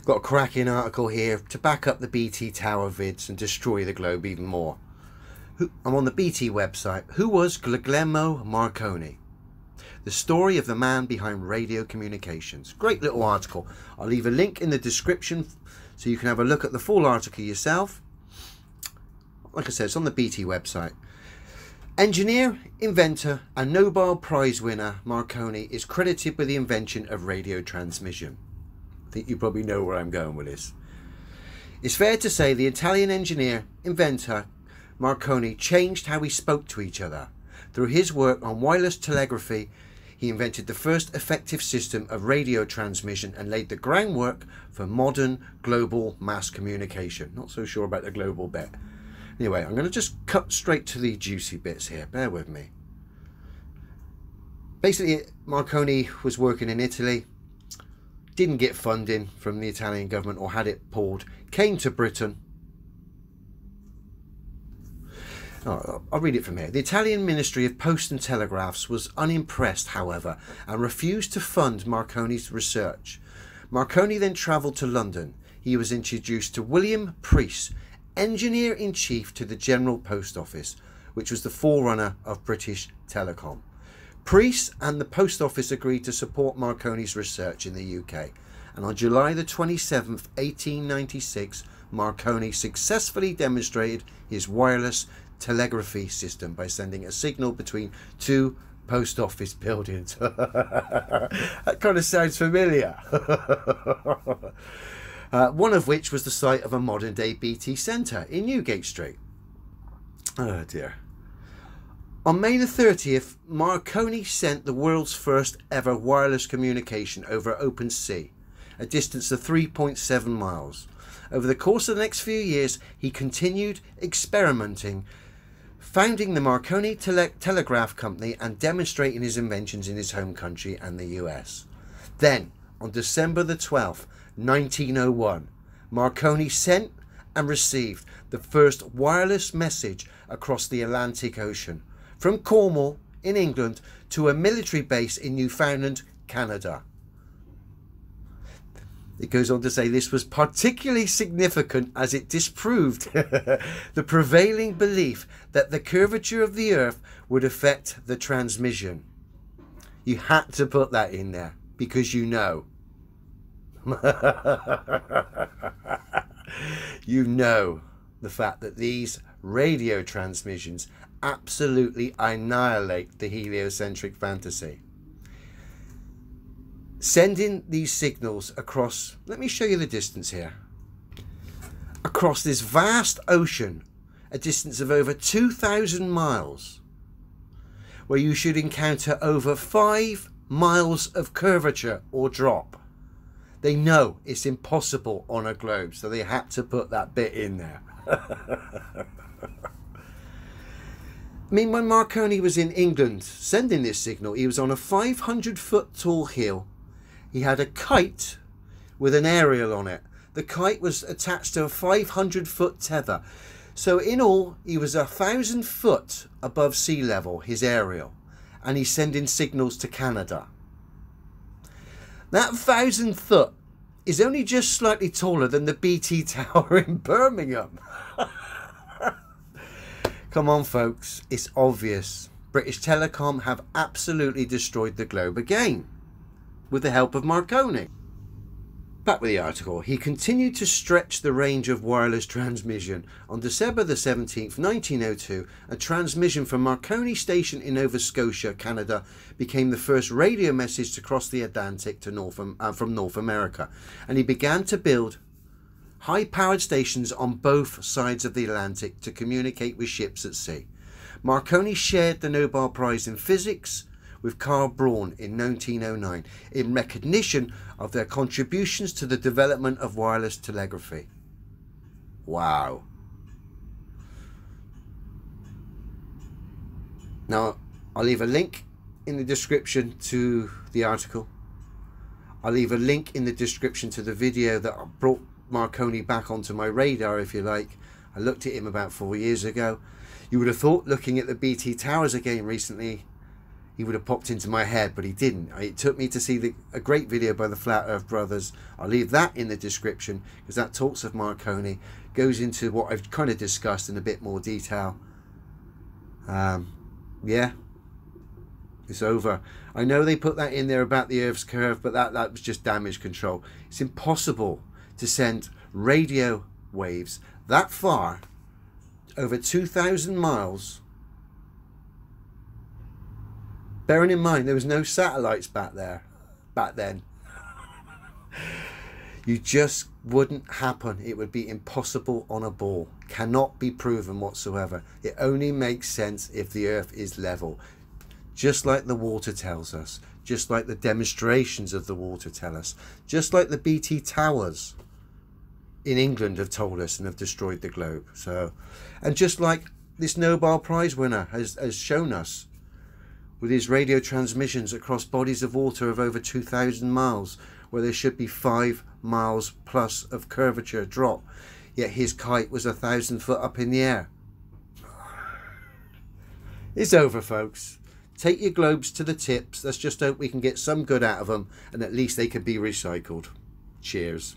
Got a cracking article here to back up the BT Tower vids and destroy the globe even more. I'm on the BT website. Who was Guglielmo Marconi? The story of the man behind radio communications. Great little article. I'll leave a link in the description so you can have a look at the full article yourself. Like I said, it's on the BT website. Engineer, inventor and Nobel Prize winner Marconi is credited with the invention of radio transmission. I think you probably know where I'm going with this. It's fair to say the Italian engineer, inventor Marconi changed how we spoke to each other. Through his work on wireless telegraphy, he invented the first effective system of radio transmission and laid the groundwork for modern global mass communication. Not so sure about the global bit. Anyway, I'm going to just cut straight to the juicy bits here. Bear with me. Basically, Marconi was working in Italy, didn't get funding from the Italian government or had it pulled, came to Britain. Oh, I'll read it from here. The Italian Ministry of Post and Telegraphs was unimpressed, however, and refused to fund Marconi's research. Marconi then travelled to London. He was introduced to William Preece, Engineer-in-Chief to the General Post Office, which was the forerunner of British Telecom. Preece and the Post Office agreed to support Marconi's research in the UK, and on July the 27th, 1896, Marconi successfully demonstrated his wireless telegraphy system by sending a signal between two post office buildings. That kind of sounds familiar. One of which was the site of a modern day BT centre in Newgate Street. Oh dear. On May the 30th, Marconi sent the world's first ever wireless communication over open sea, a distance of 3.7 miles. Over the course of the next few years, he continued experimenting, founding the Marconi Telegraph Company and demonstrating his inventions in his home country and the US. Then, on December the 12th, 1901, Marconi sent and received the first wireless message across the Atlantic Ocean, from Cornwall in England to a military base in Newfoundland, Canada. It goes on to say this was particularly significant as it disproved the prevailing belief that the curvature of the Earth would affect the transmission. You had to put that in there because you know. You know the fact that these radio transmissions absolutely annihilate the heliocentric fantasy. Sending these signals across, let me show you the distance here, across this vast ocean, a distance of over 2,000 miles, where you should encounter over 5 miles of curvature or drop. They know it's impossible on a globe, so they had to put that bit in there. I mean, when Marconi was in England sending this signal, he was on a 500-foot tall hill. He had a kite with an aerial on it. The kite was attached to a 500-foot tether. So in all, he was 1,000 foot above sea level, his aerial, and he's sending signals to Canada. That 1,000 foot is only just slightly taller than the BT Tower in Birmingham. Come on, folks, it's obvious. British Telecom have absolutely destroyed the globe again, with the help of Marconi. Back with the article. He continued to stretch the range of wireless transmission. On December the 17th, 1902, a transmission from Marconi Station in Nova Scotia, Canada, became the first radio message to cross the Atlantic to from North America, and he began to build high-powered stations on both sides of the Atlantic to communicate with ships at sea. Marconi shared the Nobel Prize in Physics with Carl Braun in 1909 in recognition of their contributions to the development of wireless telegraphy. Wow. Now, I'll leave a link in the description to the article. I'll leave a link in the description to the video that brought Marconi back onto my radar, if you like. I looked at him about 4 years ago. You would have thought, looking at the BT towers again recently, he would have popped into my head, but he didn't. It took me to see a great video by the Flat Earth Brothers. I'll leave that in the description because that talks of Marconi, goes into what I've kind of discussed in a bit more detail. Yeah, it's over. I know they put that in there about the Earth's curve, but that was just damage control. It's impossible to send radio waves that far, over 2,000 miles. Bearing in mind there was no satellites back then. You just wouldn't happen. It would be impossible on a ball. Cannot be proven whatsoever. It only makes sense if the Earth is level. Just like the water tells us. Just like the demonstrations of the water tell us. Just like the BT towers in England have told us and have destroyed the globe. So, and just like this Nobel Prize winner has shown us with his radio transmissions across bodies of water of over 2,000 miles, where there should be 5 miles plus of curvature drop, yet his kite was 1,000 foot up in the air. It's over, folks. Take your globes to the tips. Let's just hope we can get some good out of them, and at least they can be recycled. Cheers.